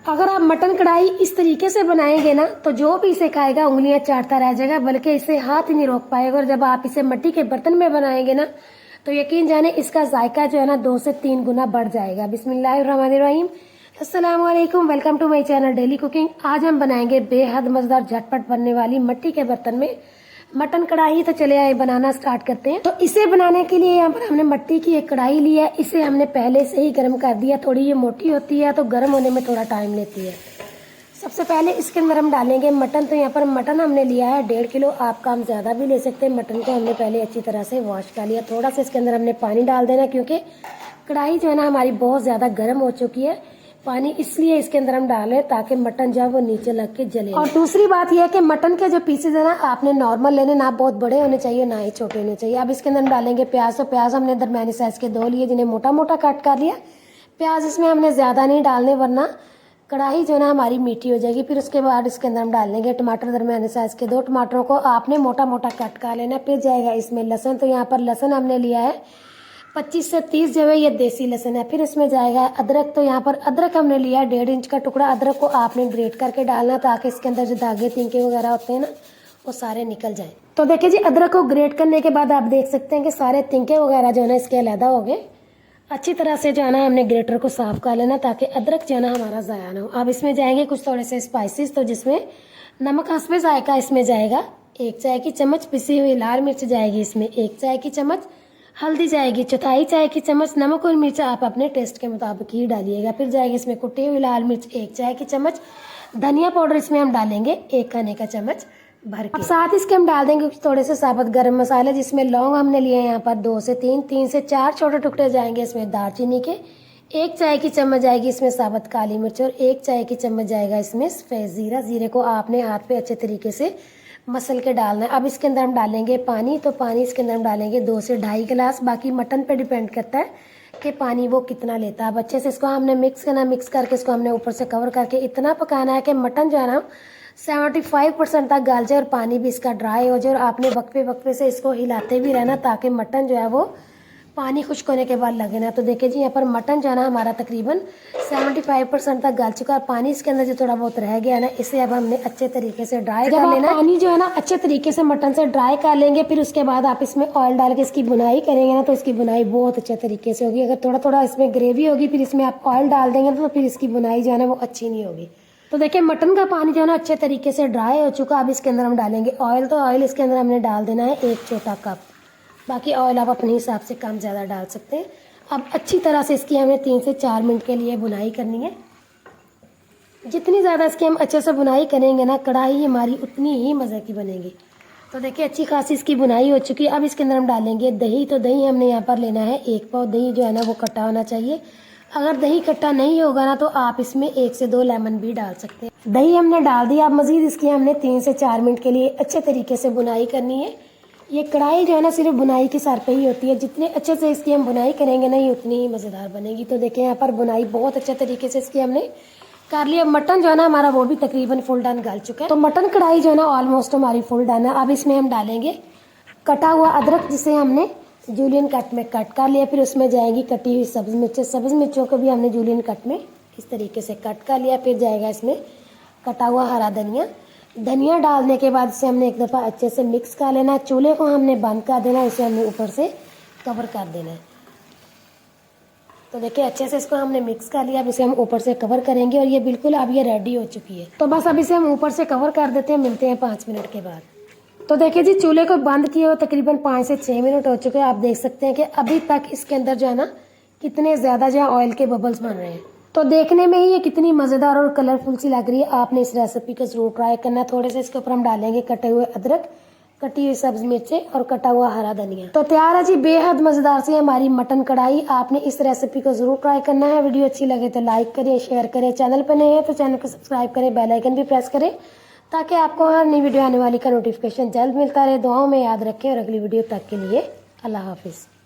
अगर आप मटन कढ़ाई इस तरीके से बनाएंगे ना तो जो भी इसे खाएगा उंगलियां चाटता रह जाएगा, बल्कि इसे हाथ ही नहीं रोक पाएगा। और जब आप इसे मिट्टी के बर्तन में बनाएंगे ना तो यकीन जाने इसका जायका जो है ना 2 से 3 गुना बढ़ जाएगा। बिस्मिल्लाहिर्रहमानिर्रहीम, अस्सलाम वालेकुम, welcome to my channel daily cooking. आज हम बनाएंगे बेहद मजेदार झटपट बनने वाली मिट्टी के बर्तन में मटन कढ़ाई। तो चले आए बनाना स्टार्ट करते हैं। तो इसे बनाने के लिए यहाँ पर हमने मिट्टी की एक कढ़ाई ली है। इसे हमने पहले से ही गर्म कर दिया। थोड़ी ये मोटी होती है तो गर्म होने में थोड़ा टाइम लेती है। सबसे पहले इसके अंदर हम डालेंगे मटन। तो यहाँ पर मटन हमने लिया है 1.5 किलो। आप काम ज्यादा भी ले सकते हैं। मटन को हमने पहले अच्छी तरह से वॉश कर लिया। थोड़ा सा इसके अंदर हमने पानी डाल देना, क्योंकि कढ़ाई जो है ना हमारी बहुत ज्यादा गर्म हो चुकी है। पानी इसलिए इसके अंदर हम डालें ताकि मटन जो है वो नीचे लग के जले। और दूसरी बात यह है कि मटन के जो पीसेज है ना आपने नॉर्मल लेने, ना बहुत बड़े होने चाहिए ना ही छोटे होने चाहिए। अब इसके अंदर हम डालेंगे प्याज। तो प्याज हमने दरमियानी साइज के 2 लिए, जिन्हें मोटा मोटा कट कर लिया। प्याज इसमें हमने ज्यादा नहीं डालने, वरना कढ़ाई जो है ना हमारी मीठी हो जाएगी। फिर उसके बाद इसके अंदर हम डाल देंगे टमाटर। दरमियाने साइज के 2 टमाटरों को आपने मोटा मोटा कट कर लेना। फिर जाएगा इसमें लहसुन। तो यहाँ पर लहसुन हमने लिया है 25 से 30 जो है ये देसी लहसुन है। फिर इसमें जाएगा अदरक। तो यहाँ पर अदरक हमने लिया है 1.5 इंच का टुकड़ा। अदरक को आपने ग्रेट करके डालना ताकि इसके अंदर जो धागे तिनके वगैरह होते हैं ना वो सारे निकल जाए। तो देखिए जी, अदरक को ग्रेट करने के बाद आप देख सकते हैं कि सारे तिनके वगैरह जो है ना इसके अलहदा हो गए। अच्छी तरह से जो है ना हमने ग्रेटर को साफ कर लेना ताकि अदरक जो है ना हमारा ज़ाया ना हो। अब इसमें जाएंगे कुछ थोड़े से स्पाइसेस। तो जिसमें नमक हस्बे जायका इसमें जाएगा 1 चाय की चम्मच। पिसी हुई लाल मिर्च जाएगी इसमें 1 चाय की चम्मच। हल्दी जाएगी 1/4 चाय की चम्मच। नमक और मिर्च आप अपने टेस्ट के मुताबिक ही डालिएगा। फिर जाएगी इसमें कुटी हुई लाल मिर्च 1 चाय की चम्मच। धनिया पाउडर इसमें हम डालेंगे 1 खाने का चम्मच भर के। अब साथ इसके हम डाल देंगे थोड़े से साबुत गरम मसाले, जिसमें लौंग हमने लिए यहाँ पर 2 से 3 से 4 छोटे टुकड़े जाएंगे इसमें दालचीनी के। 1 चाय की चम्मच जाएगी इसमें साबुत काली मिर्च और 1 चाय की चम्मच जाएगा इसमें सफेद जीरा। जीरे को आपने हाथ पे अच्छे तरीके से मसल के डालना है। अब इसके अंदर हम डालेंगे पानी। तो पानी इसके अंदर हम डालेंगे 2 से 2.5 गिलास। बाकी मटन पे डिपेंड करता है कि पानी वो कितना लेता है। अब अच्छे से इसको हमने मिक्स करना। मिक्स करके इसको हमने ऊपर से कवर करके इतना पकाना है कि मटन जो है ना 75% तक गल जाए और पानी भी इसका ड्राई हो जाए। और आपने वक्फे से इसको हिलाते भी रहना ताकि मटन जो है वो पानी खुश्क होने के बाद लगे ना। तो देखिए जी, यहाँ पर मटन जो है ना हमारा तकरीबन 75% तक गल चुका है। पानी इसके अंदर जो थोड़ा बहुत रह गया ना, इसे अब हमने अच्छे तरीके से ड्राई कर लेना। पानी जो है ना अच्छे तरीके से मटन से ड्राई कर लेंगे। फिर उसके बाद आप इसमें ऑयल डाल के इसकी बुनाई करेंगे ना तो इसकी बुनाई बहुत अच्छे तरीके से होगी। अगर थोड़ा थोड़ा इसमें ग्रेवी होगी फिर इसमें आप ऑयल डाल देंगे तो फिर इसकी बुनाई जो है ना वो अच्छी नहीं होगी। तो देखिए मटन का पानी जो है ना अच्छे तरीके से ड्राई हो चुका। अब इसके अंदर हम डालेंगे ऑयल। तो ऑयल इसके अंदर हमने डाल देना है 1 छोटा कप। बाकी ऑयल आप अपने हिसाब से कम ज़्यादा डाल सकते हैं। अब अच्छी तरह से इसकी हमें 3 से 4 मिनट के लिए बुनाई करनी है। जितनी ज़्यादा इसकी हम अच्छे से बुनाई करेंगे ना कढ़ाई हमारी उतनी ही मज़े की बनेगी। तो देखिए अच्छी खासी इसकी बुनाई हो चुकी है। अब इसके अंदर हम डालेंगे दही। तो दही हमने यहाँ पर लेना है 1 पाव। दही जो है ना वो खट्टा होना चाहिए। अगर दही खट्टा नहीं होगा ना तो आप इसमें 1 से 2 लेमन भी डाल सकते हैं। दही हमने डाल दिया। अब मज़ीद इसकी हमने 3 से 4 मिनट के लिए अच्छे तरीके से बुनाई करनी है। ये कढ़ाई जो है ना सिर्फ बुनाई की सर पे ही होती है। जितने अच्छे से इसकी हम बुनाई करेंगे ना ये उतनी ही मज़ेदार बनेगी। तो देखिए यहाँ पर बुनाई बहुत अच्छे तरीके से इसकी हमने कर लिया। मटन जो है ना हमारा वो भी तकरीबन फुल डन गल चुका है। तो मटन कढ़ाई जो है ना ऑलमोस्ट हमारी फुल डन है। अब इसमें हम डालेंगे कटा हुआ अदरक, जिसे हमने जूलियन कट में कट कर लिया। फिर उसमें जाएगी कटी हुई सब्ज़ मिर्चें। सब्ज़ मिर्चों को भी हमने जूलियन कट में इस तरीके से कट कर लिया। फिर जाएगा इसमें कटा हुआ हरा धनिया। धनिया डालने के बाद इसे हमने एक दफ़ा अच्छे से मिक्स कर लेना। चूल्हे को हमने बंद कर देना। इसे हमने ऊपर से कवर कर देना है। तो देखिए अच्छे से इसको हमने मिक्स कर लिया। अब इसे हम ऊपर से कवर करेंगे और ये बिल्कुल अब ये रेडी हो चुकी है। तो बस अब इसे हम ऊपर से कवर कर देते हैं। मिलते हैं 5 मिनट के बाद। तो देखिए जी, चूल्हे को बंद किए हुए तकरीबन 5 से 6 मिनट हो चुके हैं। आप देख सकते हैं कि अभी तक इसके अंदर जो है ना कितने ज़्यादा जो है ऑयल के बबल्स बन रहे हैं। तो देखने में ही ये कितनी मज़ेदार और कलरफुल सी लग रही है। आपने इस रेसिपी को ज़रूर ट्राई करना। थोड़े से इसके ऊपर हम डालेंगे कटे हुए अदरक, कटी हुई सब्ज़ मिर्चें और कटा हुआ हरा धनिया। तो तैयार है जी बेहद मज़ेदार सी हमारी मटन कढ़ाई। आपने इस रेसिपी को ज़रूर ट्राई करना है। वीडियो अच्छी लगे तो लाइक करें, शेयर करें। चैनल पर नए हैं तो चैनल को सब्सक्राइब करें, बेल आइकन भी प्रेस करें ताकि आपको हर नई वीडियो आने वाली का नोटिफिकेशन जल्द मिलता रहे। दुआओं में याद रखें और अगली वीडियो तक के लिए अल्लाह हाफिज़।